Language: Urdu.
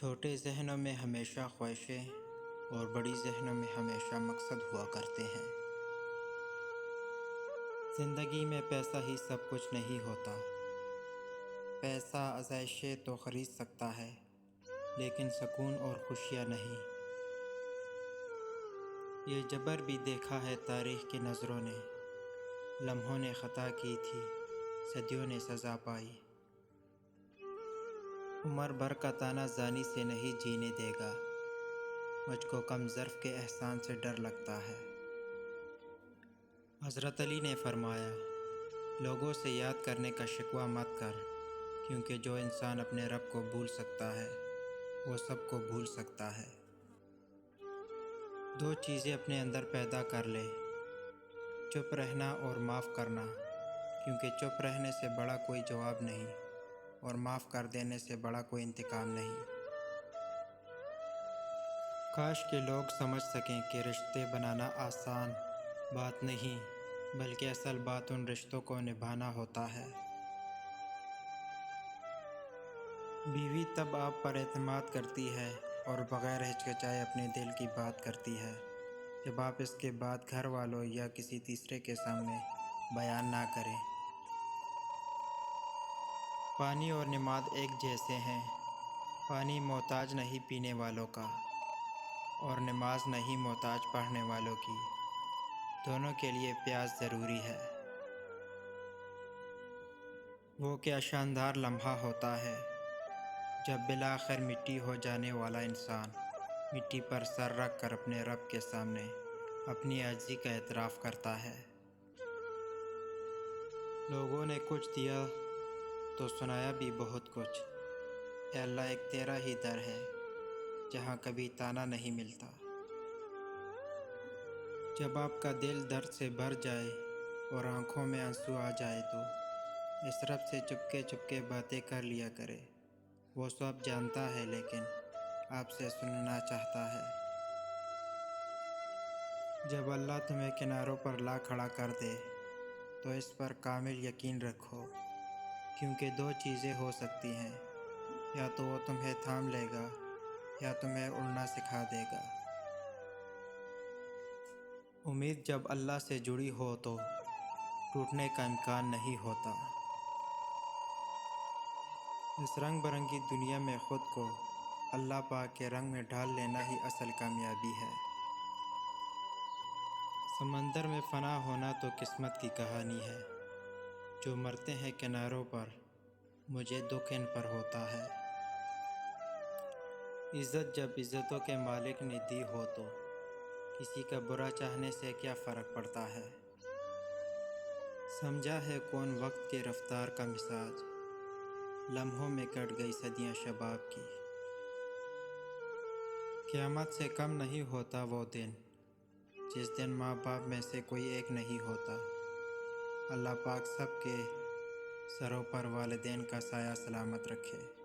چھوٹے ذہنوں میں ہمیشہ خواہشیں اور بڑی ذہنوں میں ہمیشہ مقصد ہوا کرتے ہیں۔ زندگی میں پیسہ ہی سب کچھ نہیں ہوتا۔ پیسہ عیاشیں تو خرید سکتا ہے، لیکن سکون اور خوشیاں نہیں۔ یہ جبر بھی دیکھا ہے تاریخ کی نظروں نے، لمحوں نے خطا کی تھی، صدیوں نے سزا پائی۔ عمر بھر کا طعنہ زانی سے نہیں جینے دے گا، مجھ کو کم ظرف کے احسان سے ڈر لگتا ہے۔ حضرت علی نے فرمایا، لوگوں سے یاد کرنے کا شکوہ مت کر، کیونکہ جو انسان اپنے رب کو بھول سکتا ہے وہ سب کو بھول سکتا ہے۔ دو چیزیں اپنے اندر پیدا کر لے، چپ رہنا اور معاف کرنا، کیونکہ چپ رہنے سے بڑا کوئی جواب نہیں اور معاف کر دینے سے بڑا کوئی انتقام نہیں۔ کاش کہ لوگ سمجھ سکیں کہ رشتے بنانا آسان بات نہیں، بلکہ اصل بات ان رشتوں کو نبھانا ہوتا ہے۔ بیوی تب آپ پر اعتماد کرتی ہے اور بغیر ہچکچائے اپنے دل کی بات کرتی ہے، جب آپ اس کے بعد گھر والوں یا کسی تیسرے کے سامنے بیان نہ کریں۔ پانی اور نماز ایک جیسے ہیں، پانی محتاج نہیں پینے والوں کا، اور نماز نہیں محتاج پڑھنے والوں کی، دونوں کے لیے پیاس ضروری ہے۔ وہ کیا شاندار لمحہ ہوتا ہے جب بالآخر مٹی ہو جانے والا انسان مٹی پر سر رکھ کر اپنے رب کے سامنے اپنی عاجزی کا اعتراف کرتا ہے۔ لوگوں نے کچھ دیا تو سنایا بھی بہت کچھ، اے اللہ ایک تیرا ہی در ہے جہاں کبھی طعنہ نہیں ملتا۔ جب آپ کا دل درد سے بھر جائے اور آنکھوں میں آنسو آ جائے تو اس رب سے چپکے باتیں کر لیا کرے، وہ سب جانتا ہے لیکن آپ سے سننا چاہتا ہے۔ جب اللہ تمہیں کناروں پر لا کھڑا کر دے تو اس پر کامل یقین رکھو، کیونکہ دو چیزیں ہو سکتی ہیں، یا تو وہ تمہیں تھام لے گا یا تمہیں اڑنا سکھا دے گا۔ امید جب اللہ سے جڑی ہو تو ٹوٹنے کا امکان نہیں ہوتا۔ اس رنگ برنگی دنیا میں خود کو اللہ پاک کے رنگ میں ڈھال لینا ہی اصل کامیابی ہے۔ سمندر میں فنا ہونا تو قسمت کی کہانی ہے، جو مرتے ہیں کناروں پر مجھے دکھ ان پر ہوتا ہے۔ عزت جب عزتوں کے مالک نے دی ہو تو کسی کا برا چاہنے سے کیا فرق پڑتا ہے۔ سمجھا ہے کون وقت کے رفتار کا مزاج، لمحوں میں کٹ گئی صدیاں شباب کی۔ قیامت سے کم نہیں ہوتا وہ دن جس دن ماں باپ میں سے کوئی ایک نہیں ہوتا۔ اللہ پاک سب کے سروں پر والدین کا سایہ سلامت رکھے۔